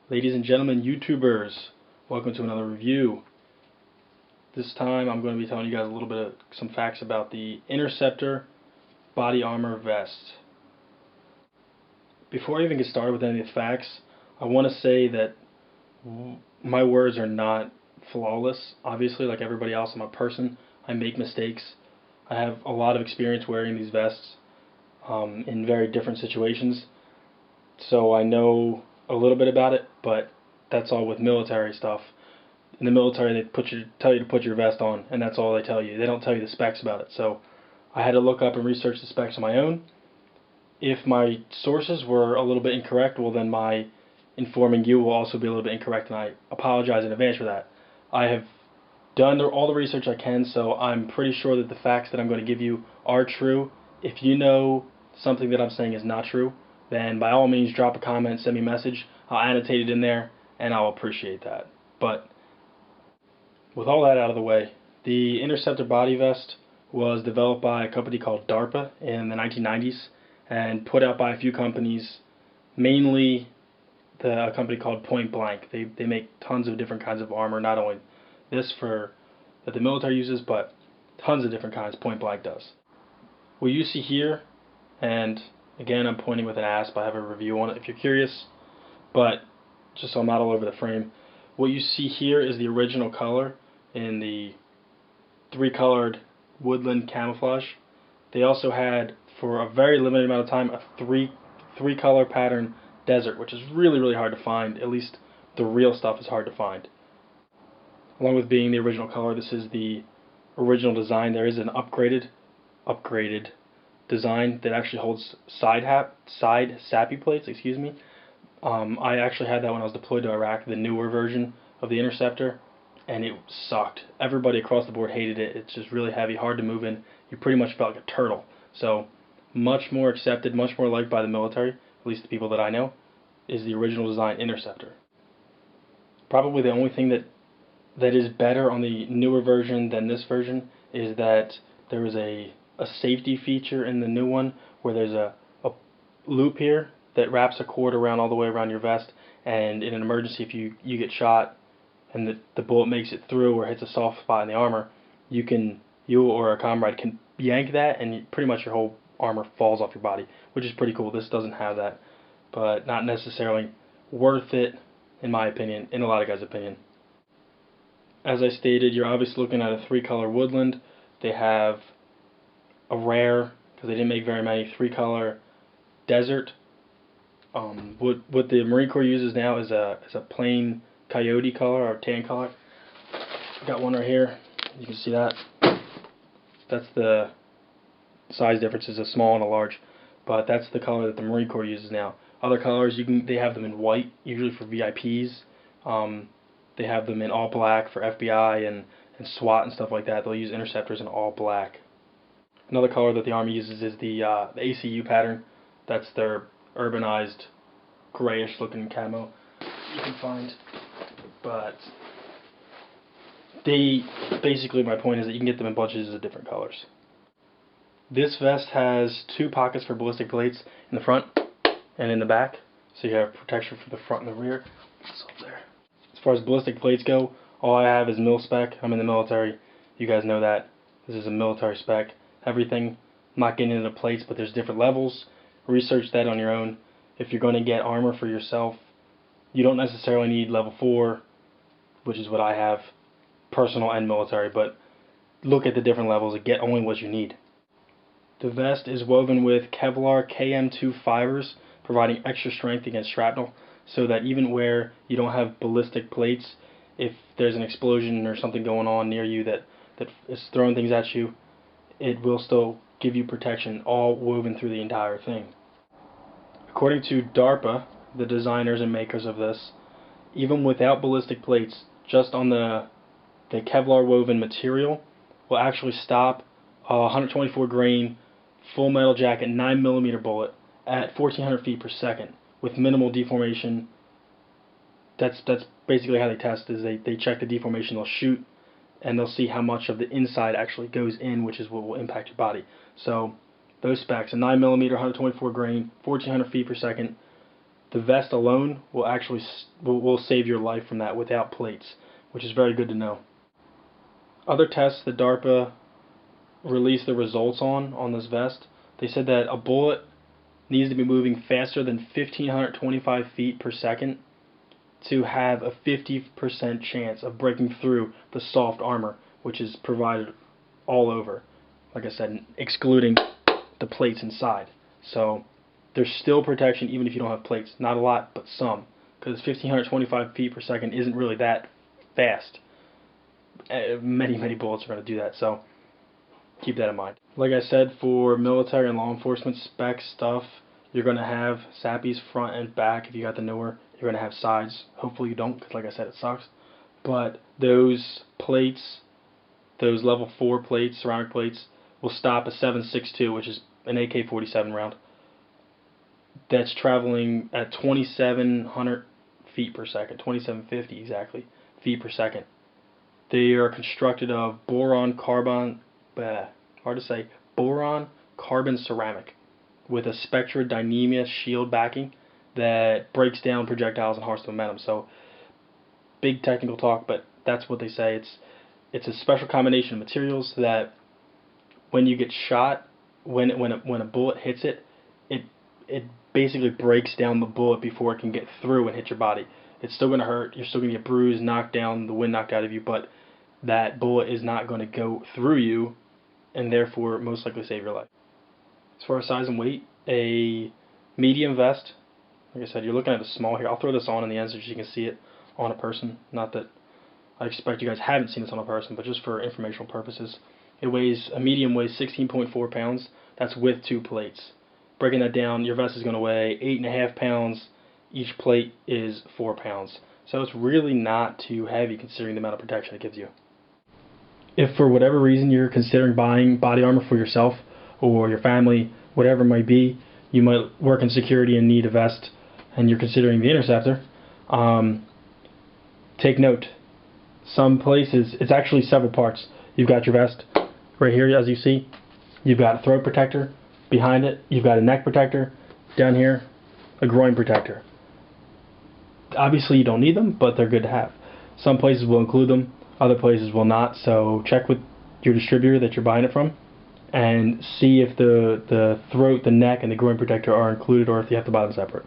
Ladies and gentlemen, YouTubers, welcome to another review. This time I'm going to be telling you guys a little bit of some facts about the Interceptor body armor vest. Before I even get started with any of the facts, I want to say that my words are not flawless. Obviously, like everybody else, I'm a person. I make mistakes. I have a lot of experience wearing these vests in very different situations, so I know a little bit about it, but that's all with military stuff. In the military, they tell you to put your vest on, and that's all they tell you. They don't tell you the specs about it. So I had to look up and research the specs on my own. If my sources were a little bit incorrect, well, then my informing you will also be a little bit incorrect, and I apologize in advance for that. I have done all the research I can, so I'm pretty sure that the facts that I'm going to give you are true. If you know something that I'm saying is not true, then by all means drop a comment, send me a message. I'll annotate it in there, and I'll appreciate that. But with all that out of the way, the Interceptor body vest was developed by a company called DARPA in the 1990s and put out by a few companies, mainly a company called Point Blank. They make tons of different kinds of armor, not only this that the military uses, but tons of different kinds Point Blank does. What you see here, and again I'm pointing with an asp, I have a review on it if you're curious, but just so I'm not all over the frame, what you see here is the original color in the three-colored woodland camouflage. They also had, for a very limited amount of time, a three-color pattern desert, which is really hard to find. At least the real stuff is hard to find. Along with being the original color, this is the original design. There is an upgraded design that actually holds side SAPI plates. Excuse me. I actually had that when I was deployed to Iraq, the newer version of the Interceptor, and it sucked. Everybody across the board hated it. It's just really heavy, hard to move in. You pretty much felt like a turtle. So much more accepted, much more liked by the military, at least the people that I know, is the original design Interceptor. Probably the only thing that is better on the newer version than this version is that there is a safety feature in the new one where there's a loop here that wraps a cord around all the way around your vest, and in an emergency, if you get shot and the bullet makes it through or hits a soft spot in the armor, you or a comrade can yank that, and pretty much your whole armor falls off your body, which is pretty cool. This doesn't have that, but not necessarily worth it, in my opinion, in a lot of guys' opinion. As I stated, you're obviously looking at a three-color woodland. They have a rare, because they didn't make very many, three-color desert. What the Marine Corps uses now is a plain coyote color or tan color. Got one right here. You can see that. That's the size difference, is a small and a large, but that's the color that the Marine Corps uses now. Other colors, they have them in white, usually for VIPs. They have them in all black for FBI and SWAT and stuff like that. They'll use Interceptors in all black. Another color that the Army uses is the ACU pattern. That's their urbanized grayish looking camo you can find. But basically, my point is that you can get them in bunches of different colors. This vest has two pockets for ballistic plates in the front and in the back, so you have protection for the front and the rear. It's up there. As far as ballistic plates go, all I have is mil spec. I'm in the military. You guys know that. This is a military spec. Everything. I'm not getting into the plates, but there's different levels. Research that on your own. If you're going to get armor for yourself, you don't necessarily need level 4, which is what I have, personal and military, but look at the different levels and get only what you need. The vest is woven with Kevlar KM2 fibers, providing extra strength against shrapnel, so that even where you don't have ballistic plates, if there's an explosion or something going on near you that is throwing things at you, it will still give you protection, all woven through the entire thing. According to DARPA, the designers and makers of this, even without ballistic plates, just on the Kevlar woven material, will actually stop a 124 grain full metal jacket 9mm bullet at 1400 feet per second with minimal deformation. That's basically how they test, is they check the deformation, they'll shoot, and they'll see how much of the inside actually goes in, which is what will impact your body. So those specs, a 9mm 124 grain, 1400 feet per second, The vest alone will actually will save your life from that without plates, which is very good to know. Other tests that DARPA released the results on this vest, they said that a bullet needs to be moving faster than 1,525 feet per second to have a 50% chance of breaking through the soft armor, which is provided all over, like I said, excluding the plates inside. So there's still protection even if you don't have plates. Not a lot, but some, because 1,525 feet per second isn't really that fast. Many bullets are going to do that, so keep that in mind. Like I said, for military and law enforcement spec stuff, you're going to have SAPIs front and back if you got the newer. You're going to have sides. Hopefully you don't, because like I said, it sucks. But those plates, those level 4 plates, ceramic plates, will stop a 7.62, which is an AK-47 round. That's traveling at 2,700 feet per second, 2,750 exactly, feet per second. They are constructed of boron carbon ceramic with a spectrodynamia shield backing that breaks down projectiles and harsh momentum. So big technical talk, but that's what they say. It's a special combination of materials that when you get shot, when a bullet hits it, it basically breaks down the bullet before it can get through and hit your body. It's still going to hurt. You're still going to get bruised, knocked down, the wind knocked out of you, but that bullet is not going to go through you and therefore most likely save your life. As far as size and weight, a medium vest, like I said, you're looking at a small here. I'll throw this on in the end so you can see it on a person. Not that I expect you guys haven't seen this on a person, but just for informational purposes. A medium weighs 16.4 pounds. That's with 2 plates. Breaking that down, your vest is going to weigh 8.5 pounds. Each plate is 4 pounds. So it's really not too heavy considering the amount of protection it gives you. If for whatever reason you're considering buying body armor for yourself or your family, whatever it might be, you might work in security and need a vest, and you're considering the Interceptor, take note. Some places, it's actually several parts. You've got your vest right here, as you see. You've got a throat protector. Behind it, you've got a neck protector. Down here, a groin protector. Obviously, you don't need them, but they're good to have. Some places will include them, other places will not. So check with your distributor that you're buying it from and see if the throat, the neck, and the groin protector are included or if you have to buy them separate.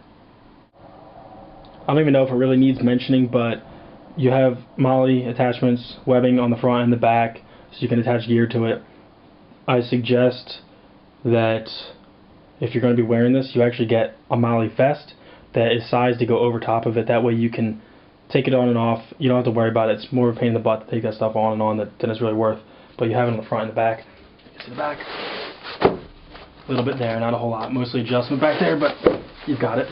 I don't even know if it really needs mentioning, but you have MOLLE attachments, webbing on the front and the back, so you can attach gear to it. I suggest that if you're going to be wearing this, you actually get a MOLLE vest that is sized to go over top of it. That way you can take it on and off. You don't have to worry about it. It's more of a pain in the butt to take that stuff on and on than it's really worth. But you have it on the front and the back. You see the back? A little bit there, not a whole lot. Mostly adjustment back there, but you've got it.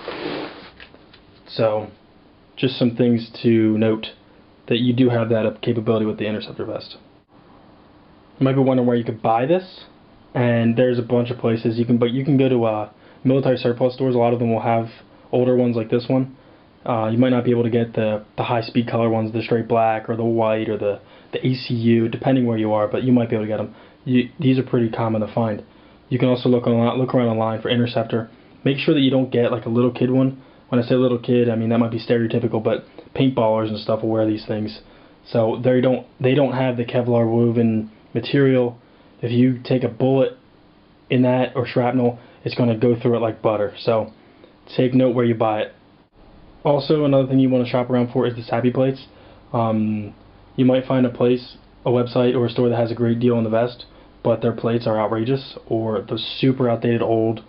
So, just some things to note, that you do have that capability with the Interceptor vest. You might be wondering where you could buy this, and there's a bunch of places you can. But you can go to military surplus stores. A lot of them will have older ones like this one. You might not be able to get the high-speed color ones, the straight black or the white or the ACU, depending where you are. But you might be able to get them. These are pretty common to find. You can also look around online for Interceptor. Make sure that you don't get like a little kid one. When I say little kid, I mean that might be stereotypical, but paintballers and stuff will wear these things. So they don't have the Kevlar woven material. If you take a bullet in that or shrapnel, it's going to go through it like butter. So take note where you buy it. Also, another thing you want to shop around for is the SAPI plates. You might find a website or a store that has a great deal on the vest, but their plates are outrageous, or the super outdated old,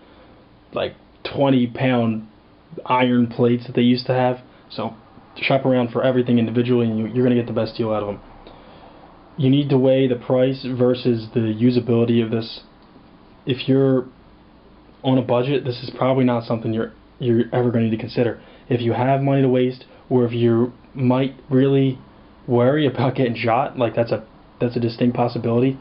like 20-pound iron plates that they used to have. So shop around for everything individually, and you're going to get the best deal out of them. You need to weigh the price versus the usability of this. If you're on a budget, this is probably not something you're ever going to need to consider. If you have money to waste, or if you might really worry about getting shot, like that's a distinct possibility.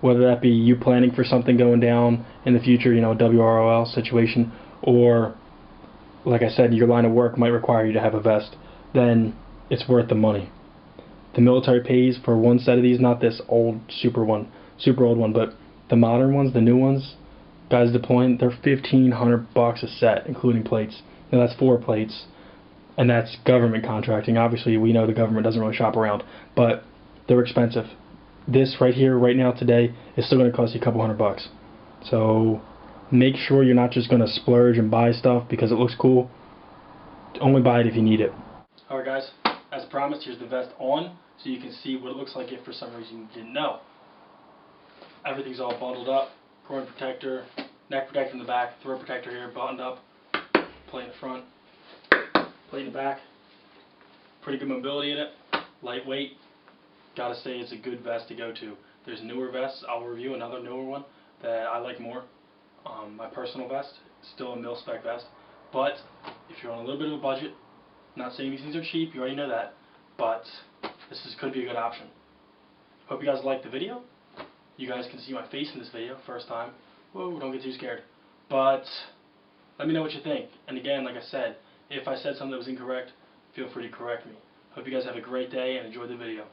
Whether that be you planning for something going down in the future, a WROL situation, or like I said, your line of work might require you to have a vest, then it's worth the money. The military pays for one set of these, not this old super old one, but the modern ones, the new ones, guys deploying, they're $1,500 a set, including plates. Now that's 4 plates, and that's government contracting. Obviously, we know the government doesn't really shop around, but they're expensive. This right here, right now, today, is still going to cost you a couple $100. So make sure you're not just going to splurge and buy stuff because it looks cool. Only buy it if you need it. Alright guys, as promised, here's the vest on, so you can see what it looks like if for some reason you didn't know. Everything's all bundled up, groin protector, neck protector in the back, throat protector here, buttoned up, plate in the front, plate in the back. Pretty good mobility in it, lightweight. Gotta say it's a good vest to go to. There's newer vests. I'll review another newer one that I like more. My personal vest, still a mil-spec vest, but if you're on a little bit of a budget, not saying these things are cheap, you already know that, but could be a good option. Hope you guys liked the video. You guys can see my face in this video, first time. Whoa, don't get too scared. But let me know what you think. And again, like I said, if I said something that was incorrect, feel free to correct me. Hope you guys have a great day and enjoy the video.